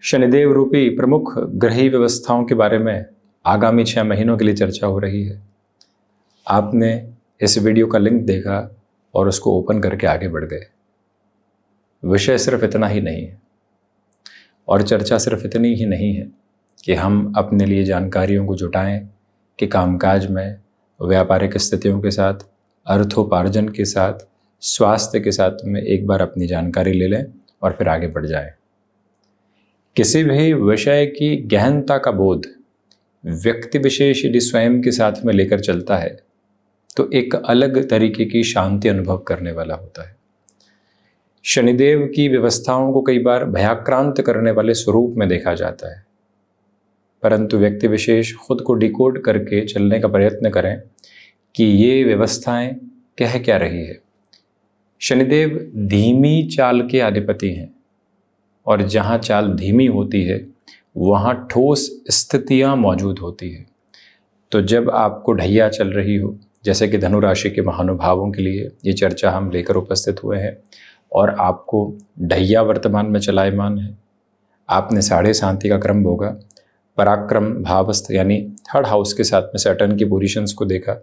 शनिदेव रूपी प्रमुख ग्रही व्यवस्थाओं के बारे में आगामी 6 महीनों के लिए चर्चा हो रही है। आपने इस वीडियो का लिंक देखा और उसको ओपन करके आगे बढ़ गए। विषय सिर्फ इतना ही नहीं है और चर्चा सिर्फ इतनी ही नहीं है कि हम अपने लिए जानकारियों को जुटाएं कि कामकाज में, व्यापारिक स्थितियों के साथ, अर्थोपार्जन के साथ, स्वास्थ्य के साथ में एक बार अपनी जानकारी ले लें और फिर आगे बढ़ जाएं। किसी भी विषय की गहनता का बोध व्यक्ति विशेष यदि स्वयं के साथ में लेकर चलता है तो एक अलग तरीके की शांति अनुभव करने वाला होता है। शनिदेव की व्यवस्थाओं को कई बार भयाक्रांत करने वाले स्वरूप में देखा जाता है, परंतु व्यक्ति विशेष खुद को डिकोड करके चलने का प्रयत्न करें कि ये व्यवस्थाएं कह क्या रही है। शनिदेव धीमी चाल के अधिपति हैं और जहाँ चाल धीमी होती है वहाँ ठोस स्थितियाँ मौजूद होती है। तो जब आपको ढैया चल रही हो, जैसे कि धनु राशि के महानुभावों के लिए ये चर्चा हम लेकर उपस्थित हुए हैं, और आपको ढैया वर्तमान में चलायमान है, आपने 7.5 का क्रम भोगा, पराक्रम भावस्थ यानी 3rd हाउस के साथ में सैटर्न की पोजीशंस को देखा।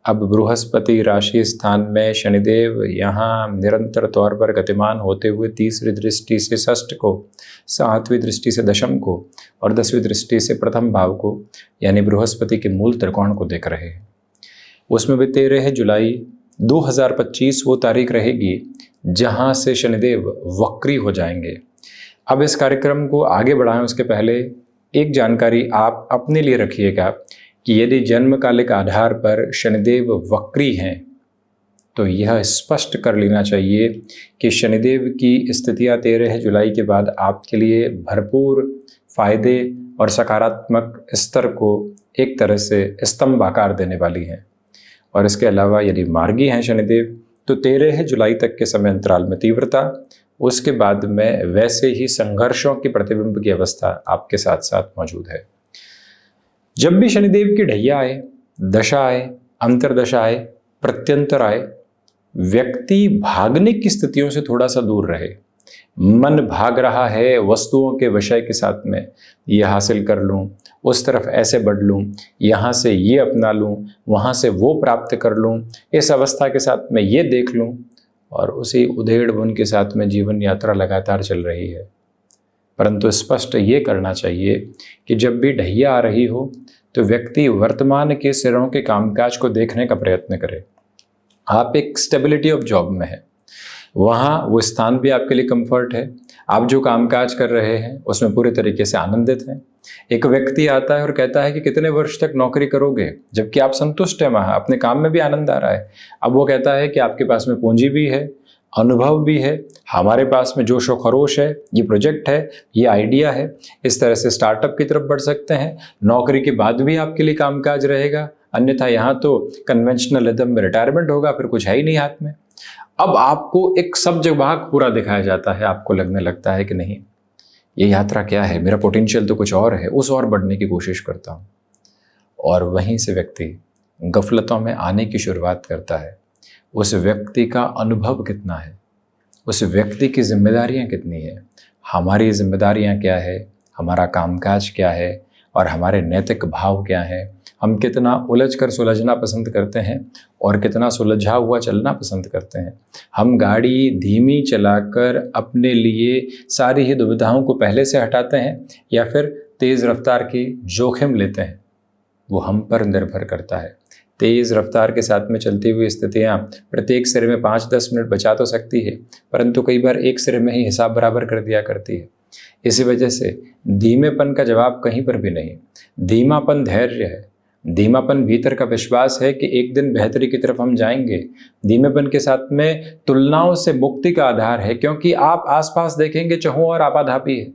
अब बृहस्पति राशि स्थान में शनिदेव यहाँ निरंतर तौर पर गतिमान होते हुए 3री दृष्टि से षष्ठ को, 7वीं दृष्टि से दशम को और 10वीं दृष्टि से प्रथम भाव को यानी बृहस्पति के मूल त्रिकोण को देख रहे हैं। उसमें भी 13 जुलाई 2025 वो तारीख रहेगी जहाँ से शनिदेव वक्री हो जाएंगे। अब इस कार्यक्रम को आगे बढ़ाएं उसके पहले एक जानकारी आप अपने लिए रखिएगा कि यदि जन्मकालिक आधार पर शनिदेव वक्री हैं तो यह स्पष्ट कर लेना चाहिए कि शनिदेव की स्थितियां 13 जुलाई के बाद आपके लिए भरपूर फायदे और सकारात्मक स्तर को एक तरह से स्तंभ आकार देने वाली हैं। और इसके अलावा यदि मार्गी हैं शनिदेव तो 13 जुलाई तक के समय अंतराल में तीव्रता, उसके बाद में वैसे ही संघर्षों की प्रतिबिंब की अवस्था आपके साथ साथ मौजूद है। जब भी शनिदेव की ढैया आए, दशा आए, अंतरदशा आए, प्रत्यंतर आए, व्यक्ति भागने की स्थितियों से थोड़ा सा दूर रहे। मन भाग रहा है वस्तुओं के विषय के साथ में, ये हासिल कर लूं, उस तरफ ऐसे बढ़ लूं, यहाँ से ये अपना लूं, वहाँ से वो प्राप्त कर लूं, इस अवस्था के साथ में ये देख लूं, और उसी उधेड़ बुन के साथ में जीवन यात्रा लगातार चल रही है। परंतु स्पष्ट ये करना चाहिए कि जब भी ढैया आ रही हो तो व्यक्ति वर्तमान के सिरों के कामकाज को देखने का प्रयत्न करे। आप एक स्टेबिलिटी ऑफ जॉब में है, वहाँ वो स्थान भी आपके लिए कंफर्ट है, आप जो कामकाज कर रहे हैं उसमें पूरे तरीके से आनंदित हैं। एक व्यक्ति आता है और कहता है कि कितने वर्ष तक नौकरी करोगे, जबकि आप संतुष्ट हैं, वहाँ अपने काम में भी आनंद आ रहा है। अब वो कहता है कि आपके पास में पूंजी भी है, अनुभव भी है, हमारे पास में जोश और खरोश है, ये प्रोजेक्ट है, ये आइडिया है, इस तरह से स्टार्टअप की तरफ बढ़ सकते हैं। नौकरी के बाद भी आपके लिए कामकाज रहेगा, अन्यथा यहाँ तो कन्वेंशनल रिदम में रिटायरमेंट होगा, फिर कुछ है ही नहीं हाथ में। अब आपको एक सब जगह पूरा दिखाया जाता है, आपको लगने लगता है कि नहीं, ये यात्रा क्या है, मेरा पोटेंशियल तो कुछ और है, उस और बढ़ने की कोशिश करता हूँ। और वहीं से व्यक्ति गफलतों में आने की शुरुआत करता है। उस व्यक्ति का अनुभव कितना है, उस व्यक्ति की जिम्मेदारियां कितनी है, हमारी जिम्मेदारियां क्या है, हमारा कामकाज क्या है और हमारे नैतिक भाव क्या है, हम कितना उलझ कर सुलझना पसंद करते हैं और कितना सुलझा हुआ चलना पसंद करते हैं। हम गाड़ी धीमी चलाकर अपने लिए सारी ही दुविधाओं को पहले से हटाते हैं या फिर तेज़ रफ्तार की जोखिम लेते हैं, वो हम पर निर्भर करता है। तेज़ रफ्तार के साथ में चलती हुई स्थितियाँ प्रत्येक सिरे में 5-10 मिनट बचा तो सकती है, परंतु कई बार एक सिरे में ही हिसाब बराबर कर दिया करती है। इसी वजह से धीमेपन का जवाब कहीं पर भी नहीं। धीमापन धैर्य है, धीमापन भीतर का विश्वास है कि एक दिन बेहतरी की तरफ हम जाएंगे। धीमेपन के साथ में तुलनाओं से मुक्ति का आधार है, क्योंकि आप आसपास देखेंगे चहुं और आपाधापी है,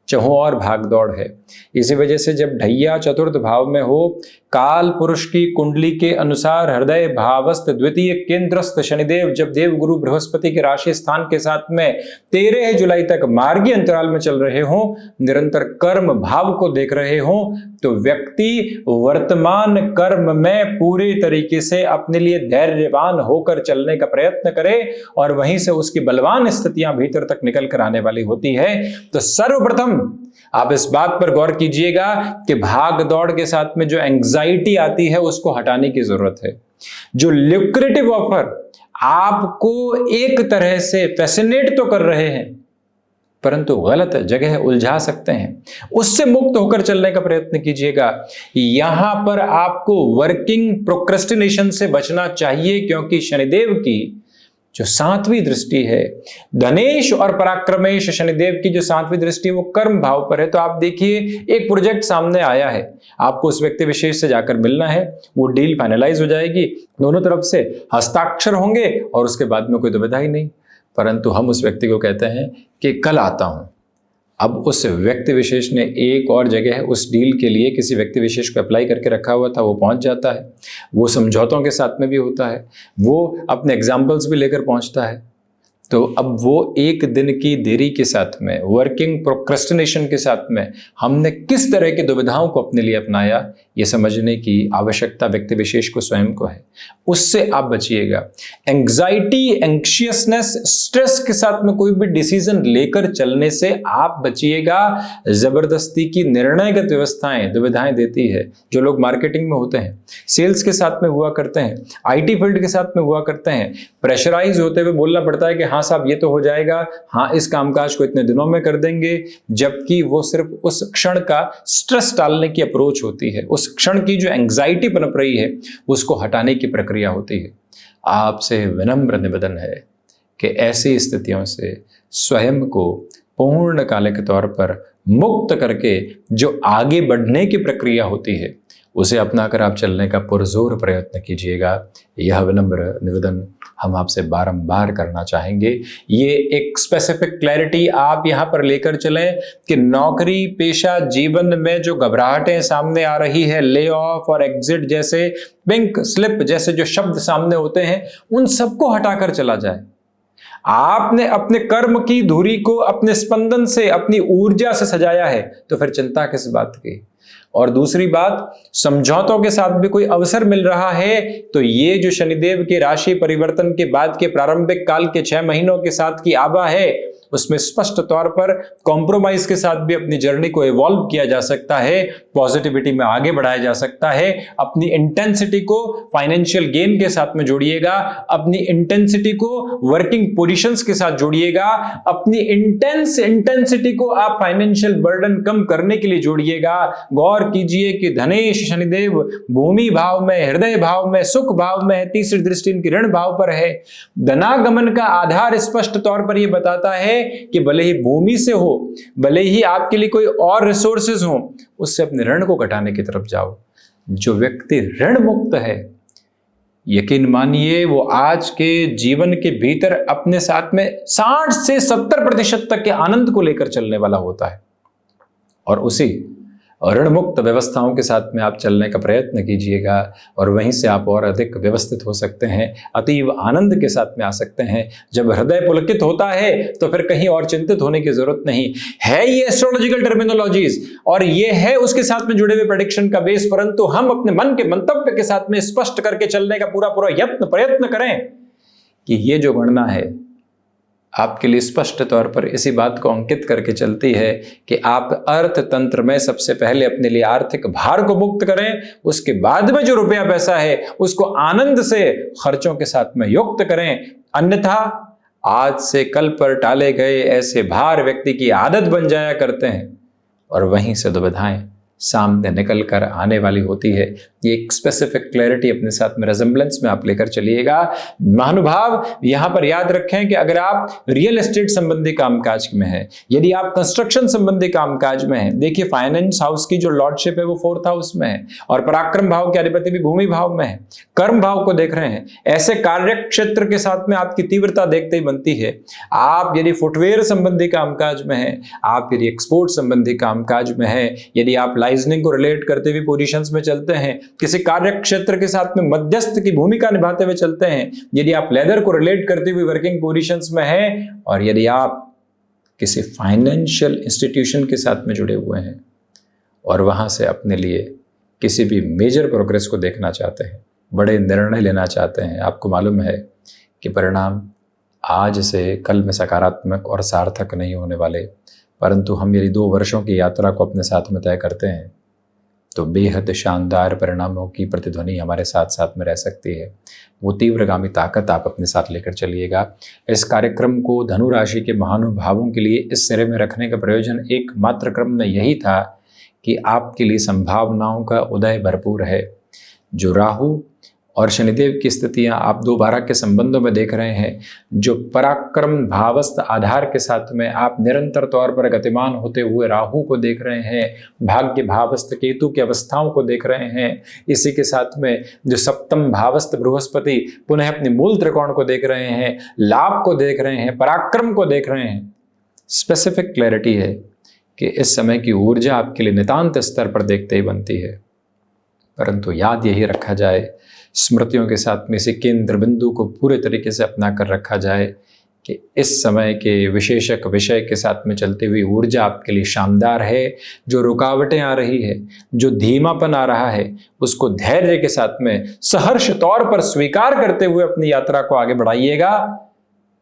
चहुं और भाग दौड़ है। इसी वजह से जब ढैया चतुर्थ भाव में हो, काल पुरुष की कुंडली के अनुसार हृदय भावस्थ द्वितीय केंद्रस्थ शनिदेव जब देव गुरु बृहस्पति के राशि स्थान के साथ में 13 जुलाई तक मार्गी अंतराल में चल रहे हों, निरंतर कर्म भाव को देख रहे हों, तो व्यक्ति वर्तमान कर्म में पूरे तरीके से अपने लिए धैर्यवान होकर चलने का प्रयत्न करे और वहीं से उसकी बलवान स्थितियां भीतर तक निकल कर आने वाली होती है। तो सर्वप्रथम आप इस बात पर गौर कीजिएगा कि भाग दौड़ के साथ में जो एंग्जाइटी आती है उसको हटाने की जरूरत है। जो ल्यूक्रेटिव ऑफर आपको एक तरह से फैसिनेट तो कर रहे हैं परंतु गलत जगह उलझा सकते हैं, उससे मुक्त होकर चलने का प्रयत्न कीजिएगा। यहां पर आपको वर्किंग प्रोक्रेस्टिनेशन से बचना चाहिए, क्योंकि शनिदेव की जो 7वीं दृष्टि है, धनेश और पराक्रमेश शनिदेव की जो 7वीं दृष्टि है वो कर्म भाव पर है। तो आप देखिए, एक प्रोजेक्ट सामने आया है, आपको उस व्यक्ति विशेष से जाकर मिलना है, वो डील फाइनलाइज हो जाएगी, दोनों तरफ से हस्ताक्षर होंगे और उसके बाद में कोई दुविधा ही नहीं। परंतु हम उस व्यक्ति को कहते हैं कि कल आता हूं। अब उस व्यक्ति विशेष ने एक और जगह उस डील के लिए किसी व्यक्ति विशेष को अप्लाई करके रखा हुआ था, वो पहुंच जाता है, वो समझौतों के साथ में भी होता है, वो अपने एग्जाम्पल्स भी लेकर पहुंचता है। तो अब वो एक दिन की देरी के साथ में, वर्किंग प्रोक्रेस्टिनेशन के साथ में हमने किस तरह की दुविधाओं को अपने लिए अपनाया, ये समझने की आवश्यकता व्यक्ति विशेष को स्वयं को है। उससे आप बचिएगा। एंग्जाइटी, एंक्शियसनेस, स्ट्रेस के साथ में कोई भी डिसीजन लेकर चलने से आप बचिएगा। जबरदस्ती की निर्णयगत व्यवस्थाएं दुविधाएं देती है। जो लोग मार्केटिंग में होते हैं, सेल्स के साथ में हुआ करते हैं, IT फील्ड के साथ में हुआ करते हैं, प्रेशराइज होते हुए बोलना पड़ता है कि हाँ साहब ये तो हो जाएगा, हाँ इस कामकाज को इतने दिनों में कर देंगे, जबकि वो सिर्फ उस क्षण का स्ट्रेस टालने की अप्रोच होती है, उस क्षण की जो एंग्जाइटी पनप रही है उसको हटाने की प्रक्रिया होती है। आपसे विनम्र निवेदन है कि ऐसी स्थितियों से स्वयं को पूर्णकालिक तौर पर मुक्त करके जो आगे बढ़ने की प्रक्रिया होती है उसे अपनाकर आप चलने का पुरजोर प्रयत्न कीजिएगा। यह विनम्र निवेदन हम आपसे बारंबार करना चाहेंगे। ये एक स्पेसिफिक क्लैरिटी आप यहाँ पर लेकर चलें कि नौकरी पेशा जीवन में जो घबराहटें सामने आ रही है, ले ऑफ और एग्जिट जैसे, पिंक स्लिप जैसे जो शब्द सामने होते हैं, उन सबको हटाकर चला जाए। आपने अपने कर्म की धुरी को अपने स्पंदन से, अपनी ऊर्जा से सजाया है, तो फिर चिंता किस बात की। और दूसरी बात, समझौतों के साथ भी कोई अवसर मिल रहा है तो ये जो शनिदेव के राशि परिवर्तन के बाद के प्रारंभिक काल के 6 महीनों के साथ की आभा है, उसमें स्पष्ट तौर पर कॉम्प्रोमाइज के साथ भी अपनी जर्नी को इवॉल्व किया जा सकता है, पॉजिटिविटी में आगे बढ़ाया जा सकता है। अपनी इंटेंसिटी को फाइनेंशियल गेन के साथ में जोड़िएगा, अपनी इंटेंसिटी को वर्किंग पोजीशंस के साथ जोड़िएगा, अपनी इंटेंसिटी को आप फाइनेंशियल बर्डन कम करने के लिए जोड़िएगा। गौर कीजिए कि धनेश शनिदेव भूमि भाव में, हृदय भाव में, सुख भाव में है, तीसरी दृष्टि इनकी ऋण भाव पर है। धनागमन का आधार स्पष्ट तौर पर यह बताता है कि भले ही भूमि से हो, भले ही आपके लिए कोई और रिसोर्सेज हो, उससे अपने ऋण को घटाने की तरफ जाओ। जो व्यक्ति ऋण मुक्त है, यकीन मानिए वो आज के जीवन के भीतर अपने साथ में 60 से 70% तक के आनंद को लेकर चलने वाला होता है। और उसी ऋण मुक्त व्यवस्थाओं के साथ में आप चलने का प्रयत्न कीजिएगा और वहीं से आप और अधिक व्यवस्थित हो सकते हैं, अतीव आनंद के साथ में आ सकते हैं। जब हृदय पुलकित होता है तो फिर कहीं और चिंतित होने की जरूरत नहीं है। ये एस्ट्रोलॉजिकल टर्मिनोलॉजीज और ये है उसके साथ में जुड़े हुए प्रेडिक्शन का बेस, परंतु हम अपने मन के मंतव्य के साथ में स्पष्ट करके चलने का पूरा प्रयत्न करें कि ये जो गणना है आपके लिए स्पष्ट तौर पर इसी बात को अंकित करके चलती है कि आप अर्थतंत्र में सबसे पहले अपने लिए आर्थिक भार को मुक्त करें, उसके बाद में जो रुपया पैसा है उसको आनंद से खर्चों के साथ में युक्त करें। अन्यथा आज से कल पर टाले गए ऐसे भार व्यक्ति की आदत बन जाया करते हैं और वहीं से दुविधाएं सामने निकल कर आने वाली होती है। ये एक स्पेसिफिक क्लैरिटी अपने साथ में रेजेंबलेंस में आप लेकर चलिएगा। महानुभाव यहां पर याद रखें कि अगर आप रियल एस्टेट संबंधी कामकाज में हैं, यदि आप कंस्ट्रक्शन संबंधी कामकाज में हैं, देखिए फाइनेंस हाउस की जो लॉर्डशिप है वो 4th हाउस में है और पराक्रम भाव के अधिपति भी भूमि भाव में है, कर्म भाव को देख रहे हैं। ऐसे कार्य क्षेत्र के साथ में आपकी तीव्रता देखते ही बनती है। आप यदि फुटवेयर संबंधी कामकाज में हैं, आप यदि एक्सपोर्ट संबंधी कामकाज में हैं, यदि आप लाइजनिंग को रिलेट करते हुए पोजीशंस में चलते हैं, किसी कार्य क्षेत्र के साथ में मध्यस्थ की भूमिका निभाते हुए चलते हैं, यदि आप लेदर को रिलेट करते हुए वर्किंग पोजीशंस में हैं और यदि आप किसी फाइनेंशियल इंस्टीट्यूशन के साथ में जुड़े हुए हैं और वहां से अपने लिए किसी भी मेजर प्रोग्रेस को देखना चाहते हैं, बड़े निर्णय लेना चाहते हैं, आपको मालूम है कि परिणाम आज से कल में सकारात्मक और सार्थक नहीं होने वाले, परंतु हम यदि 2 वर्षों की यात्रा को अपने साथ में तय करते हैं तो बेहद शानदार परिणामों की प्रतिध्वनि हमारे साथ साथ में रह सकती है। वो तीव्रगामी ताकत आप अपने साथ लेकर चलिएगा। इस कार्यक्रम को धनु राशि के महानुभावों के लिए इस सिरे में रखने का प्रयोजन एकमात्र क्रम में यही था कि आपके लिए संभावनाओं का उदय भरपूर है। जो राहु और शनिदेव की स्थितियां आप 2/12 के संबंधों में देख रहे हैं, जो पराक्रम भावस्थ आधार के साथ में आप निरंतर तौर पर गतिमान होते हुए राहु को देख रहे हैं, भाग्य भावस्थ केतु की अवस्थाओं को देख रहे हैं, इसी के साथ में जो सप्तम भावस्थ बृहस्पति पुनः अपने मूल त्रिकोण को देख रहे हैं, लाभ को देख रहे हैं, पराक्रम को देख रहे हैं, स्पेसिफिक क्लैरिटी है कि इस समय की ऊर्जा आपके लिए नितांत स्तर पर देखते ही बनती है। परंतु याद यही रखा जाए, स्मृतियों के साथ में इसी केंद्र बिंदु को पूरे तरीके से अपना कर रखा जाए कि इस समय के विशेषक विषय के साथ में चलती हुई ऊर्जा आपके लिए शानदार है। जो रुकावटें आ रही है, जो धीमापन आ रहा है, उसको धैर्य के साथ में सहर्ष तौर पर स्वीकार करते हुए अपनी यात्रा को आगे बढ़ाइएगा।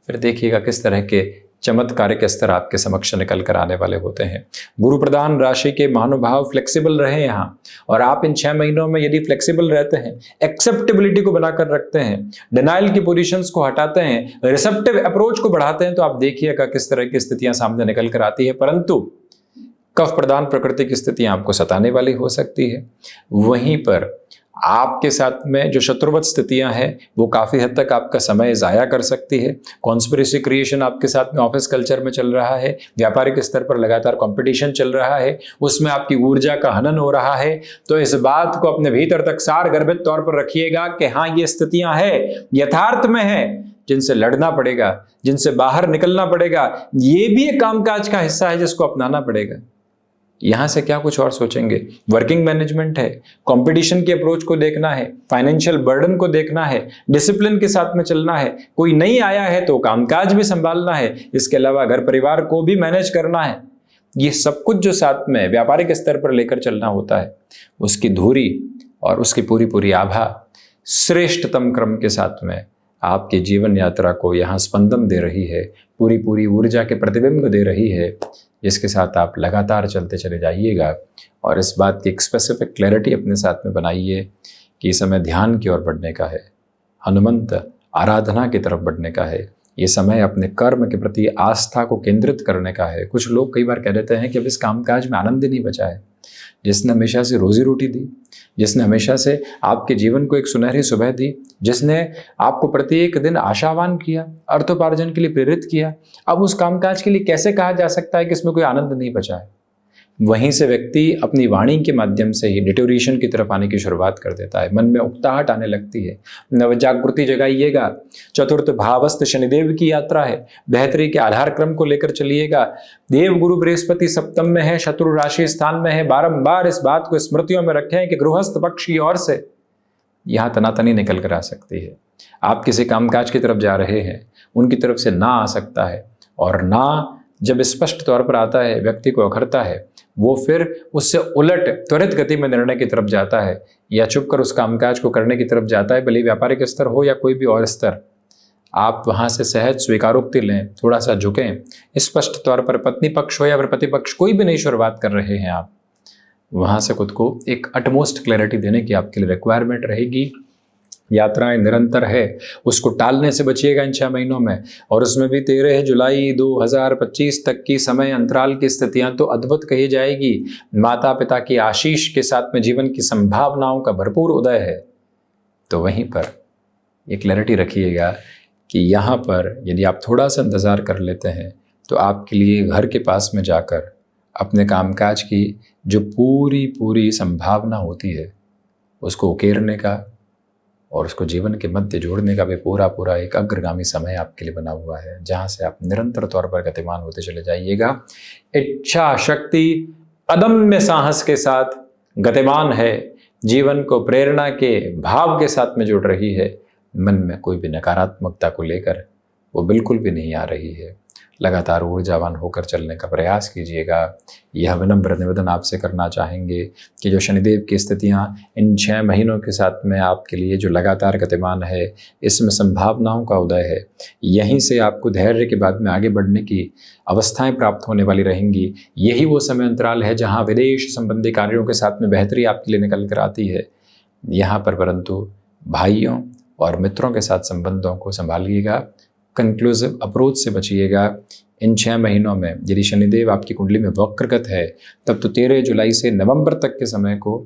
फिर देखिएगा किस तरह के चमत्कारिक स्तर आपके समक्ष निकल कर आने वाले होते हैं। गुरु प्रधान राशि के महानुभाव फ्लेक्सिबल रहे यहाँ, और आप इन 6 महीनों में यदि फ्लेक्सिबल रहते हैं, एक्सेप्टेबिलिटी को बनाकर रखते हैं, डिनाइल की पोजीशंस को हटाते हैं, रिसेप्टिव अप्रोच को बढ़ाते हैं, तो आप देखिएगा किस तरह की स्थितियां सामने निकल कर आती है। परंतु कफ प्रधान प्रकृति की स्थितियां आपको सताने वाली हो सकती है। वहीं पर आपके साथ में जो शत्रुवत स्थितियां हैं वो काफ़ी हद तक आपका समय ज़ाया कर सकती है। कॉन्स्पिरेसी क्रिएशन आपके साथ में ऑफिस कल्चर में चल रहा है, व्यापारिक स्तर पर लगातार कंपटीशन चल रहा है, उसमें आपकी ऊर्जा का हनन हो रहा है। तो इस बात को अपने भीतर तक सार गर्भित तौर पर रखिएगा कि हाँ, ये स्थितियां हैं, यथार्थ में है, जिनसे लड़ना पड़ेगा, जिनसे बाहर निकलना पड़ेगा। ये भी एक कामकाज का हिस्सा है जिसको अपनाना पड़ेगा। यहां से क्या कुछ और सोचेंगे? वर्किंग मैनेजमेंट है, कंपटीशन के अप्रोच को देखना है, फाइनेंशियल बर्डन को देखना है, डिसिप्लिन के साथ में चलना है, कोई नहीं आया है तो कामकाज भी संभालना है, इसके अलावा घर परिवार को भी मैनेज करना है। ये सब कुछ जो साथ में व्यापारिक स्तर पर लेकर चलना होता है, उसकी धुरी और उसकी पूरी पूरी आभा श्रेष्ठतम क्रम के साथ में आपकी जीवन यात्रा को यहाँ स्पंदन दे रही है, पूरी पूरी ऊर्जा के प्रतिबिंब दे रही है, जिसके साथ आप लगातार चलते चले जाइएगा। और इस बात की एक स्पेसिफिक क्लैरिटी अपने साथ में बनाइए कि इस समय ध्यान की ओर बढ़ने का है, हनुमंत आराधना की तरफ बढ़ने का है, ये समय अपने कर्म के प्रति आस्था को केंद्रित करने का है। कुछ लोग कई बार कह देते हैं कि अब इस कामकाज में आनंद ही नहीं बचा है। जिसने हमेशा से रोजी रोटी दी, जिसने हमेशा से आपके जीवन को एक सुनहरी सुबह दी, जिसने आपको प्रत्येक दिन आशावान किया, अर्थोपार्जन के लिए प्रेरित किया, अब उस कामकाज के लिए कैसे कहा जा सकता है कि इसमें कोई आनंद नहीं बचा है? वहीं से व्यक्ति अपनी वाणी के माध्यम से ही डिटोरेशन की तरफ आने की शुरुआत कर देता है, मन में उकताहट आने लगती है। नवजागृति जगाइएगा। चतुर्थ भावस्थ शनिदेव की यात्रा है, बेहतरी के आधार क्रम को लेकर चलिएगा। देव गुरु बृहस्पति सप्तम में है, शत्रु राशि स्थान में है। बारंबार इस बात को स्मृतियों में रखें कि गृहस्थ पक्ष की ओर से यहाँ तनातनी निकल कर आ सकती है। आप किसी कामकाज की तरफ जा रहे हैं, उनकी तरफ से ना आ सकता है, और ना जब स्पष्ट तौर पर आता है, व्यक्ति को अखरता है, वो फिर उससे उलट त्वरित गति में निर्णय की तरफ जाता है, या चुप कर उस कामकाज को करने की तरफ जाता है, भले व्यापारिक स्तर हो या कोई भी और स्तर। आप वहाँ से सहज स्वीकारोक्ति लें, थोड़ा सा झुकें। स्पष्ट तौर पर पत्नी पक्ष हो या फिर पति पक्ष, कोई भी नई शुरुआत कर रहे हैं आप, वहाँ से खुद को एक अटमोस्ट क्लैरिटी देने की आपके लिए रिक्वायरमेंट रहेगी। यात्राएं निरंतर है, उसको टालने से बचिएगा इन 6 महीनों में। और उसमें भी 13 जुलाई 2025 तक की समय अंतराल की स्थितियां तो अद्भुत कही जाएगी। माता पिता की आशीष के साथ में जीवन की संभावनाओं का भरपूर उदय है। तो वहीं पर ये क्लैरिटी रखिएगा कि यहाँ पर यदि आप थोड़ा सा इंतज़ार कर लेते हैं तो आपके लिए घर के पास में जाकर अपने कामकाज की जो पूरी पूरी संभावना होती है उसको उकेरने का और उसको जीवन के मध्य जोड़ने का भी पूरा पूरा एक अग्रगामी समय आपके लिए बना हुआ है, जहाँ से आप निरंतर तौर पर गतिमान होते चले जाइएगा। इच्छा शक्ति अदम्य साहस के साथ गतिमान है, जीवन को प्रेरणा के भाव के साथ में जुड़ रही है। मन में कोई भी नकारात्मकता को लेकर वो बिल्कुल भी नहीं आ रही है। लगातार ऊर्जावान होकर चलने का प्रयास कीजिएगा। यह विनम्र निवेदन आपसे करना चाहेंगे कि जो शनिदेव की स्थितियाँ इन 6 महीनों के साथ में आपके लिए जो लगातार गतिमान है, इसमें संभावनाओं का उदय है। यहीं से आपको धैर्य के बाद में आगे बढ़ने की अवस्थाएं प्राप्त होने वाली रहेंगी। यही वो समय अंतराल है जहाँ विदेश संबंधी कार्यों के साथ में बेहतरी आपके लिए निकल कर आती है। यहाँ पर परंतु भाइयों और मित्रों के साथ संबंधों को संभालिएगा, कंक्लूसिव अप्रोच से बचिएगा। इन 6 महीनों में यदि शनिदेव आपकी कुंडली में वक्रगत है तब तो 13 जुलाई से नवंबर तक के समय को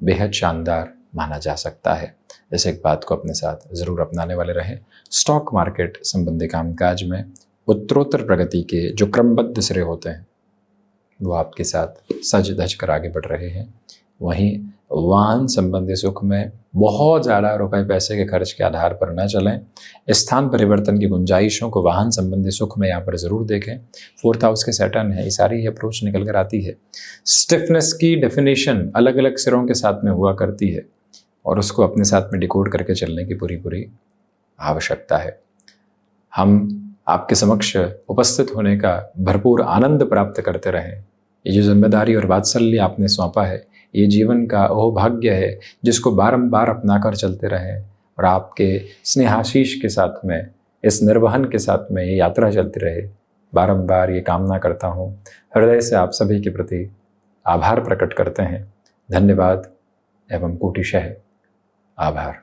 बेहद शानदार माना जा सकता है। इस एक बात को अपने साथ ज़रूर अपनाने वाले रहें। स्टॉक मार्केट संबंधी कामकाज में उत्तरोत्तर प्रगति के जो क्रमबद्ध सिरे होते हैं वो आपके साथ सज धज कर आगे बढ़ रहे हैं। वहीं वाहन संबंधी सुख में बहुत ज़्यादा रुपए पैसे के खर्च के आधार पर न चलें। स्थान परिवर्तन की गुंजाइशों को वाहन संबंधी सुख में यहाँ पर ज़रूर देखें। 4th हाउस के सैटर्न है, ये सारी अप्रोच निकल कर आती है। स्टिफनेस की डेफिनेशन अलग अलग सिरों के साथ में हुआ करती है और उसको अपने साथ में डिकोड करके चलने की पूरी आवश्यकता है। हम आपके समक्ष उपस्थित होने का भरपूर आनंद प्राप्त करते रहें। ये जो जिम्मेदारी और वात्सल्य आपने सौंपा है, ये जीवन का अहोभाग्य है जिसको बारंबार अपना कर चलते रहें और आपके स्नेहाशीष के साथ में, इस निर्वहन के साथ में ये यात्रा चलती रहे। बारंबार ये कामना करता हूँ। हृदय से आप सभी के प्रति आभार प्रकट करते हैं। धन्यवाद एवं कोटिशः आभार।